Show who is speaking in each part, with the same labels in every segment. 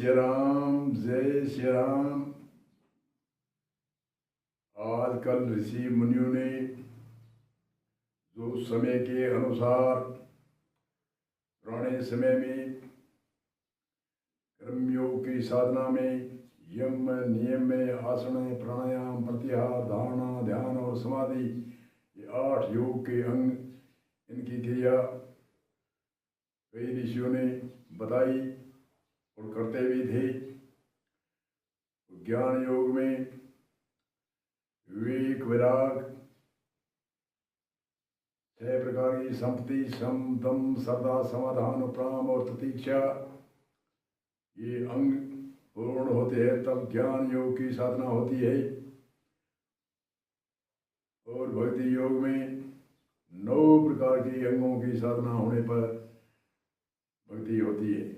Speaker 1: श्री राम, जय श्री राम। आजकल ऋषि मुनियों ने जो समय के अनुसार पुराने समय में कर्मयोग की साधना में यम नियम में आसन प्राणायाम प्रत्याहार धारणा ध्यान और समाधि, ये 8 योग के अंग, इनकी क्रिया कई ऋषियों ने बताई और करते भी थे। ज्ञान योग में विवेक विराग 6 प्रकार की संपत्ति सम दम श्रद्धा समाधान उपराम और प्रतीक्षा, ये अंग पूर्ण होते हैं तब ज्ञान योग की साधना होती है। और भक्ति योग में 9 प्रकार के अंगों की साधना होने पर भक्ति होती है।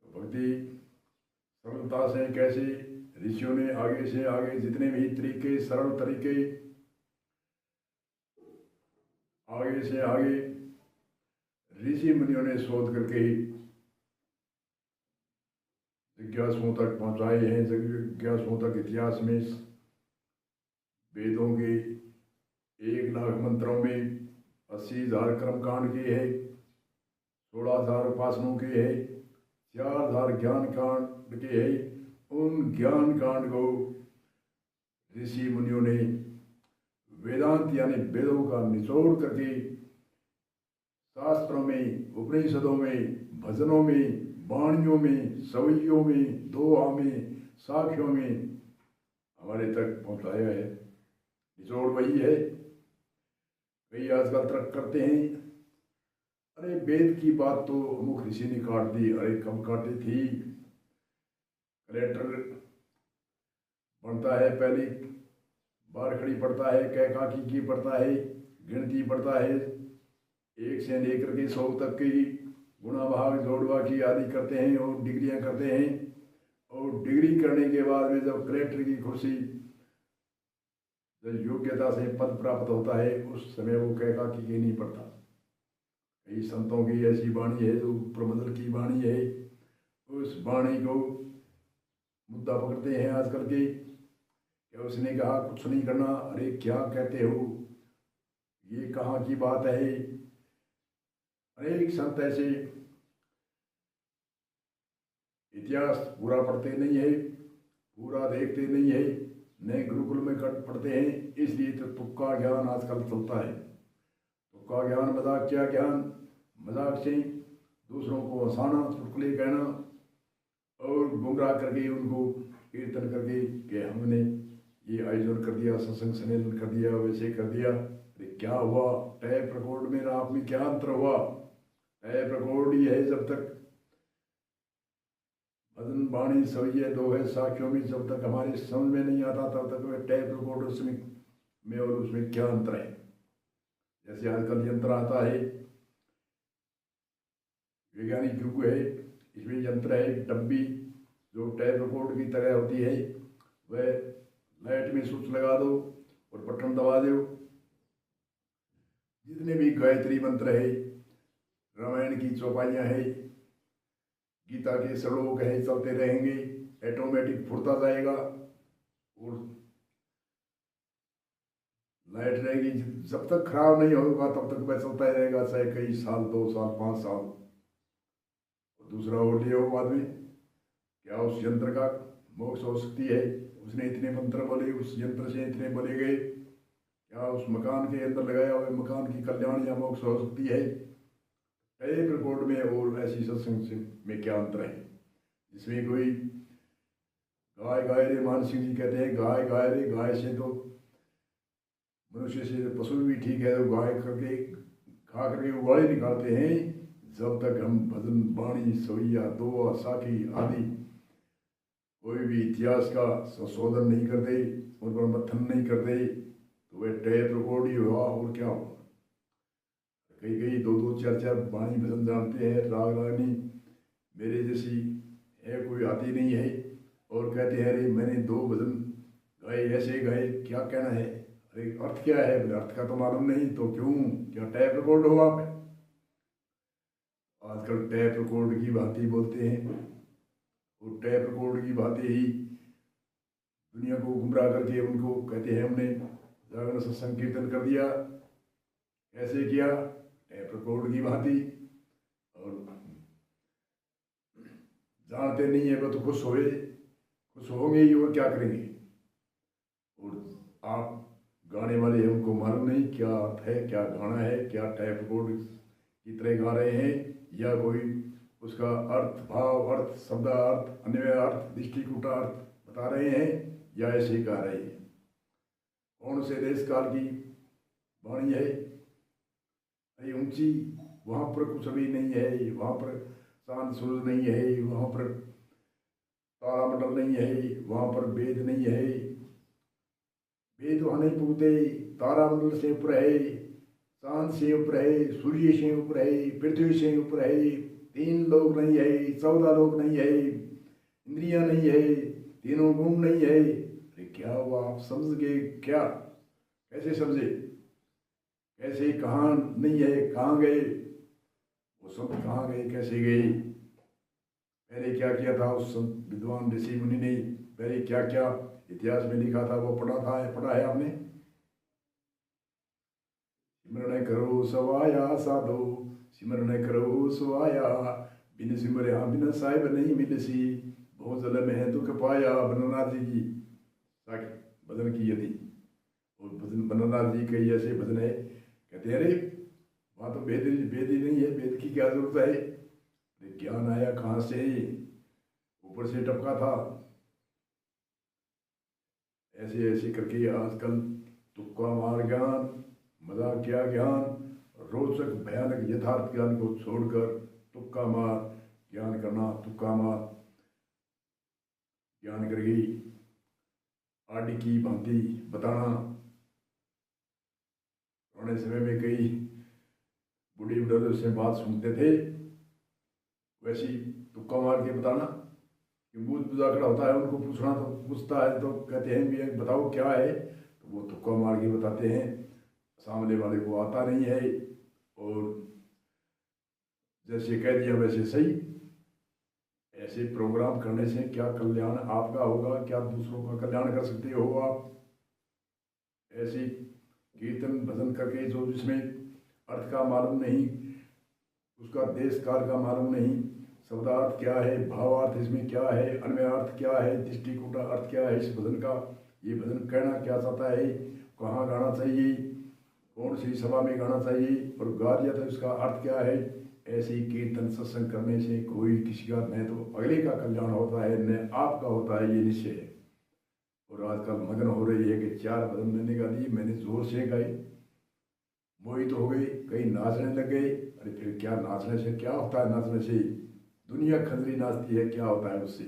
Speaker 1: तो भक्ति सरलता से कैसे, ऋषियों ने आगे से आगे जितने भी तरीके, सरल तरीके आगे से आगे ऋषि मुनियों ने शोध करके जिज्ञासुओं तक पहुंचाए हैं। जिज्ञासुओं तक इतिहास में वेदों के 1 लाख मंत्रों में 80,000 कर्मकांड के है, 16,000 उपासनों के है, 4,000 ज्ञान कांड के है। उन ज्ञान कांड को ऋषि मुनियों ने वेदांत यानी वेदों का निचोड़ करके शास्त्रों में, उपनिषदों में, भजनों में, वाणियों में, सवैयों में, दोहा में, साखियों में हमारे तक पहुंचाया है। निचोड़ वही है। कई आजकल तर्क करते हैं, अरे वेद की बात तो अमुक ऋषि ने काट दी। अरे कब काटी थी? कलेक्टर बनता है, पहली बारखड़ी पढ़ता है, कैकाकी की पढ़ता है, गिनती पढ़ता है, 1 से लेकर के 100 तक की गुणा भाग जोड़वा की आदि करते हैं और डिग्रियां करते हैं। और डिग्री करने के बाद में जब कलेक्टर की कुर्सी, जब योग्यता से पद प्राप्त होता है, उस समय वो कैकाकी की नहीं पढ़ता। कई संतों की ऐसी वाणी है जो प्रमंडल की वाणी है, उस वाणी को मुद्दा पकड़ते हैं आजकल के। क्या उसने कहा कुछ नहीं करना? अरे क्या कहते हो, ये कहाँ की बात है? अनेक संत ऐसे इतिहास पूरा पढ़ते नहीं है, पूरा देखते नहीं है, नए गुरुकुल में पढ़ते हैं, इसलिए तो तुक्का ज्ञान आजकल चलता है। तुक्का ज्ञान, मजाक क्या ज्ञान, मजाक से दूसरों को हंसाना, चुटकुले कहना और गुमराह करके उनको कीर्तन करके कि हमने ये आयोजन कर दिया, सत्संग सम्मेलन कर दिया, वैसे कर दिया। अरे क्या हुआ? टैप रिकॉर्ड में आप में क्या अंतर हुआ? टैप रिकॉर्ड ही है। जब तक भजन वाणी सवैये दोहे साखियों में जब तक हमारे समझ में नहीं आता तब तक वह टैप रिकॉर्ड उसमें में और उसमें क्या अंतर है। जैसे आजकल यंत्र आता है, वैज्ञानिक युग है, इसमें यंत्र है डब्बी जो टैप रिकॉर्ड की तरह होती है, वह लाइट में स्विच लगा दो और बटन दबा दो। जितने भी गायत्री मंत्र है, रामायण की चौपाइयाँ है, गीता के श्लोक है, चलते रहेंगे, ऑटोमेटिक फुरता जाएगा और लाइट रहेगी। जब तक खराब नहीं होगा तब तक वह चलता ही रहेगा, चाहे कई साल, 2 साल, 5 साल। और दूसरा और लिया हो बाद में, क्या उस यंत्र का मोक्ष हो सकती है? उसने इतने मंत्र बोले, उस यंत्र से इतने बोले गए, क्या उस मकान के अंदर लगाया हुए मकान की कल्याण या मोक्ष हो सकती है? टैप रिकॉर्ड में और ऐसी सत्संग में क्या अंतर है? जिसमें कोई गाय गाय रे, मान सिंह जी कहते हैं गाय गाय रे, गाय से तो मनुष्य से पशु भी ठीक है, तो गाय करके खा करके उबाले निकालते हैं। जब तक हम भजन वाणी सवैया दोहा साखी आदि कोई भी इतिहास का संशोधन नहीं करते, उन पर मथन नहीं करते, तो वह टैप रिकॉर्ड ही हुआ और क्या हुआ। कई कई 2-2 4-4 वाणी भजन जानते हैं, राग रागनी मेरे जैसी है कोई आती नहीं है, और कहते हैं अरे मैंने 2 भजन गाए, ऐसे गाए, क्या कहना है? अरे अर्थ क्या है? अर्थ का तो मालूम नहीं, तो क्यों? क्या टैप रिकॉर्ड हो? आप आजकल टैप रिकॉर्ड की भांति बोलते हैं, और टैप रिकॉर्ड की भांति ही दुनिया को गुमराह करके उनको कहते हैं हमने जागरण सत्संग कीर्तन कर दिया। कैसे किया? टैप रिकॉर्ड की भांति। और जानते नहीं है वो तो खुश होंगे ही, और क्या करेंगे। और आप गाने वाले हमको मालूम नहीं क्या अर्थ है, क्या गाना है, क्या टैप रिकॉर्ड की तरह गा रहे हैं, या कोई उसका अर्थ, भाव अर्थ, शब्दार्थ, अन्वय अर्थ, दृष्टिकूट अर्थ बता रहे हैं, या ऐसे गा रहे हैं। कौन से देश काल की वाणी है? अरे ऊंची, वहाँ पर कुछ भी नहीं है, वहाँ पर शांत सूरज नहीं है, वहाँ पर तारामंडल नहीं है, वहाँ पर वेद नहीं है। वेद वहाँ नहीं पूछते, तारामंडल से ऊपर है, चांद से ऊपर है, सूर्य से ऊपर है, पृथ्वी से ऊपर है, 3 लोक नहीं है, 14 लोक नहीं है, इंद्रियां नहीं है, तीनों गुण नहीं है। अरे क्या हुआ? आप समझ गए क्या? कैसे समझे? कैसे? कहाँ नहीं है, कहाँ गए वो सब? कहाँ गए, कैसे गए? पहले क्या किया था उस विद्वान ऋषि मुनि ने? पहले क्या क्या इतिहास में लिखा था वो पढ़ा है आपने? सिमरण करो सवाया साधो, सिमरण करो सवाया, बिन सिमरया बिन साहिब नहीं मिलसी, बहुत जल में है दुख पाया। बनरनाथ जी की भजन की यदि, और भजन बनरनाथ जी के ऐसे भजन है, कहते हैं अरे वहाँ तो वेद ही नहीं है, वेद की क्या जरूरत है? ज्ञान आया कहाँ से? ऊपर से टपका था। ऐसे ऐसे करके आजकल तुक्का मार ज्ञान, मजाक किया ज्ञान, रोचक भयानक यथार्थ ज्ञान को छोड़कर तुक्का मार ज्ञान करना, तुक्का मार ज्ञान करके आदि की भांति बताना। पुराने समय में कई बूढ़े बुढ़े से बात सुनते थे, वैसी तुक्का मार के बताना। कि बूझ बुझा खड़ा होता है, उनको पूछता है तो कहते हैं भी बताओ क्या है, तो वो तुक्का मार के बताते हैं। सामने वाले को आता नहीं है, और जैसे कह दिया वैसे सही। ऐसे प्रोग्राम करने से क्या कल्याण आपका होगा, क्या दूसरों का कल्याण कर सकते हो आप? ऐसे कीर्तन भजन करके जो जिसमें अर्थ का मालूम नहीं, उसका देश काल का मालूम नहीं, शब्दार्थ क्या है, भावार्थ इसमें क्या है, अन्वयार्थ क्या है, दृष्टिकूट अर्थ क्या है इस भजन का, ये भजन कहना क्या चाहता है, कहाँ गाना चाहिए, कौन सी सभा में गाना चाहिए, और गा दिया तो इसका अर्थ क्या है। ऐसे ही कीर्तन सत्संग करने से कोई किसी का न तो अगले का कल्याण होता है, न आपका होता है, ये निश्चय है। और आजकल मगन हो रही है कि 4 भजन मैंने गा दिए, मैंने जोर से गाए, मोहित हो गए, कहीं नाचने लग गए। अरे फिर क्या, नाचने से क्या होता है? नाचने से दुनिया खंजरी नाचती है, क्या होता है उससे?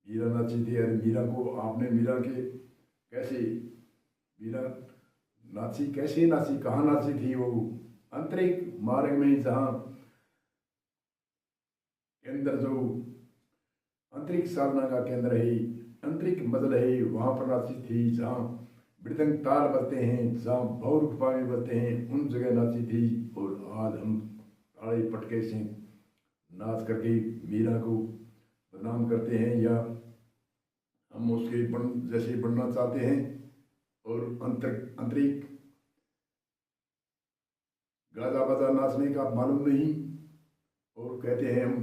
Speaker 1: मीरा नाची थी, अरे मीरा को आपने मीरा के कैसे, मीरा नाची कैसे नाची, कहाँ नाची थी वो? अंतरिक मार्ग में, जहाँ केंद्र जो अंतरिक साधना का केंद्र है, अंतरिक मजल है, वहां पर नाची थी। जहाँ मृदंग ताल बजते हैं, जहाँ भौर पावे बजते हैं, उन जगह नाची थी। और आज हम ताड़े पटके से नाच करके मीरा को बदनाम करते हैं, या हम उसके जैसे बनना चाहते हैं। और अंतरिक गाजा बाजा नाचने का मालूम नहीं, और कहते हैं हम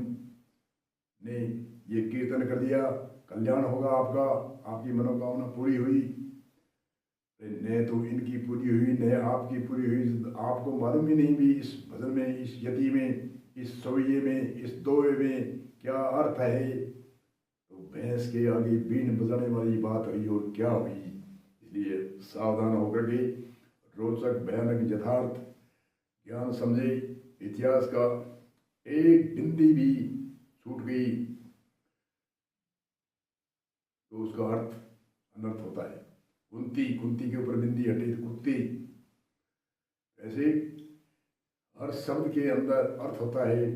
Speaker 1: ने ये कीर्तन कर दिया, कल्याण होगा आपका, आपकी मनोकामना पूरी हुई। न तो इनकी पूरी हुई, न आपकी पूरी हुई। आपको मालूम ही नहीं भी इस भजन में, इस यति में, इस सवैये में, इस दोहे में क्या अर्थ है। तो भैंस के आगे बीन बजाने वाली बात हुई, और क्या हुई। इसलिए सावधान होकर के रोचक भयानक यथार्थ ज्ञान समझे। इतिहास का एक बिंदी भी छूट गई तो उसका अर्थ अनर्थ होता है। कुंती के ऊपर बिंदी हटे तो कुत्ती। ऐसे हर शब्द के अंदर अर्थ होता है।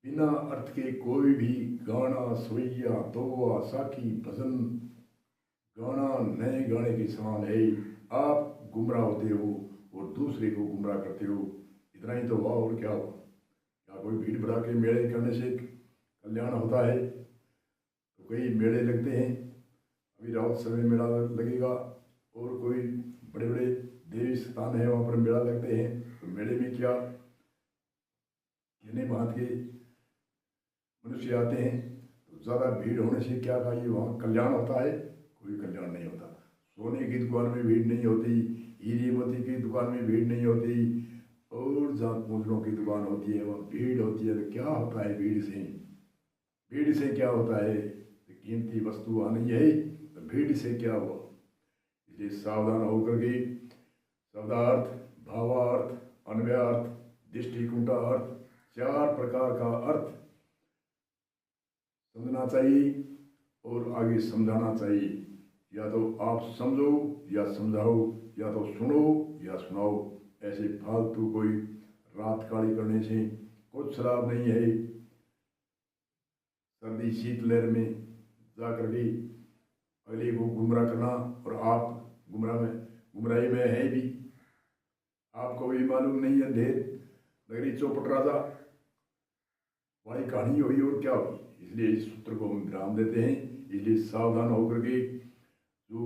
Speaker 1: बिना अर्थ के कोई भी गाना, सवैया, दोहा, साखी, भजन गाना नए गाने के समान है। आप गुमराह होते हो, और दूसरे को गुमराह करते हो। इतना ही तो हुआ, और क्या हुआ? क्या कोई भीड़ भरा के मेले करने से कल्याण होता है? तो कई मेले लगते हैं, अभी राउत समय मेला लगेगा, और कोई बड़े बड़े देवी स्थान है वहाँ पर मेला लगते हैं। तो मेले में क्या कहने बात के मनुष्य आते हैं, तो ज़्यादा भीड़ होने से क्या का ये वहाँ कल्याण होता है? कोई कल्याण नहीं होता। सोने की दुकान में भीड़ नहीं होती, हीरे मोती की दुकान में भीड़ नहीं होती, और जहाँ पूंजनों की दुकान होती है वहाँ भीड़ होती है। तो क्या होता है भीड़ से? भीड़ से क्या होता है? तो कीमती वस्तु आनी है, तो भीड़ से क्या हुआ? इसलिए सावधान होकर के शब्दार्थ, भावार्थ, अन्वयार्थ, दृष्टिकूटा अर्थ, 4 प्रकार का अर्थ समझना चाहिए और आगे समझाना चाहिए। या तो आप समझो या समझाओ, या तो सुनो या सुनाओ। ऐसे फालतू कोई रात काली करने से कुछ लाभ नहीं है। सर्दी शीतलहर में जा करके अगले को गुमराह करना, और आप गुमराही में है भी, आपको भी मालूम नहीं है। ढेर नगरी चौपट राजा वाली कहानी हुई, और क्या हुई? इसलिए इस सूत्र को हम विराम देते हैं। इसलिए सावधान होकर के जो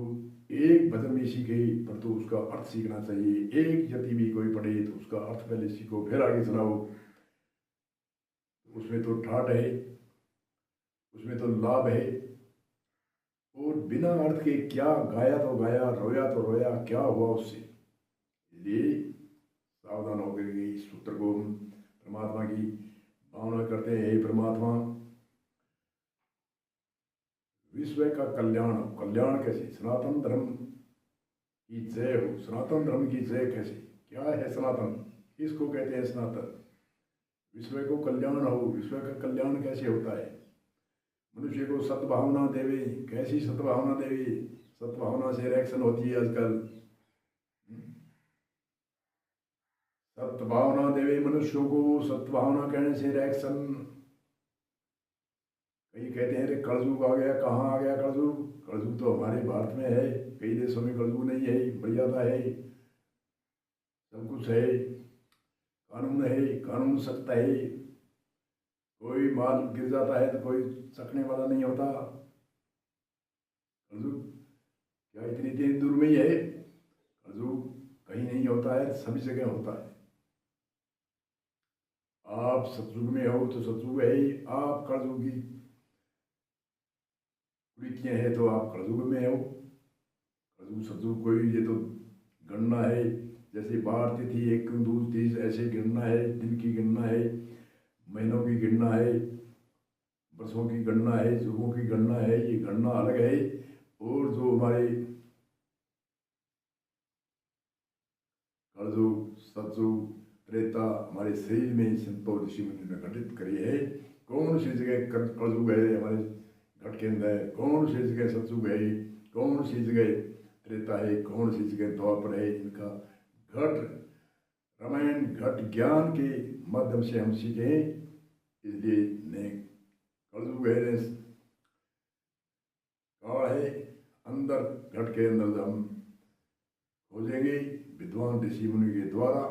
Speaker 1: एक भजन में सीखे पर तो उसका अर्थ सीखना चाहिए। एक यदि भी कोई पढ़े तो उसका अर्थ पहले सीखो, फिर आगे सुनाओ। उसमें तो ठाट है, उसमें तो लाभ है। और बिना अर्थ के क्या गाया तो गाया, रोया तो रोया, क्या हुआ उससे? इसलिए सावधान होकर के इस सूत्र को हम परमात्मा की भावना करते हैं। हे परमात्मा, विश्व का कल्याण, कल्याण कैसे? सनातन धर्म की जय हो। सनातन धर्म की जय कैसे? क्या है सनातन? किसको कहते हैं सनातन? विश्व को कल्याण हो। विश्व का कल्याण कैसे होता है? मनुष्य को सद्भावना देवे। कैसी सद्भावना देवे? सद्भावना से रिएक्शन होती है आजकल। सद्भावना देवे मनुष्यों को, सद्भावना कहने से रिएक्शन। कई कहते हैं रे कलयुग आ गया। कहाँ आ गया कलयुग? कलयुग तो हमारे भारत में है, कई देशों में कलयुग नहीं है। मर्यादा है, सब कुछ है, कानून है, कानून सख्त है। कोई माल गिर जाता है तो कोई सकने वाला नहीं होता। कलयुग क्या इतनी देर दूर में ही है? कलयुग कहीं नहीं होता है, सभी जगह होता है। आप सतयुग में हो तो सतयुग है ही, आप कलयुगी कुरीतियाँ है तो आप कलयुग में हो। कलयुग सतयुग कोई ये तो गणना है। जैसे बार तिथि 1 2 30 ऐसे गिनना है, दिन की गिनना है, महीनों की गिनना है, वर्षों की गणना है, युगों की गणना है। ये गणना अलग है। और जो हमारे कलयुग, सतयुग, त्रेता हमारे शरीर में संतो ऋषि मुनि ने घटित करी है। कौन सी जगह कलयुग है हमारे घट के अंदर? कौन सी जगह सतयुग है? कौन सी जगह त्रेता है? कौन सी जगह द्वापर है? इनका घट रामायण घट ज्ञान के माध्यम से हम सीखें। इसलिए ने कलयुग है, काल है, अंदर घट के अंदर हम खोजेंगे विद्वान ऋषि मुनि के द्वारा।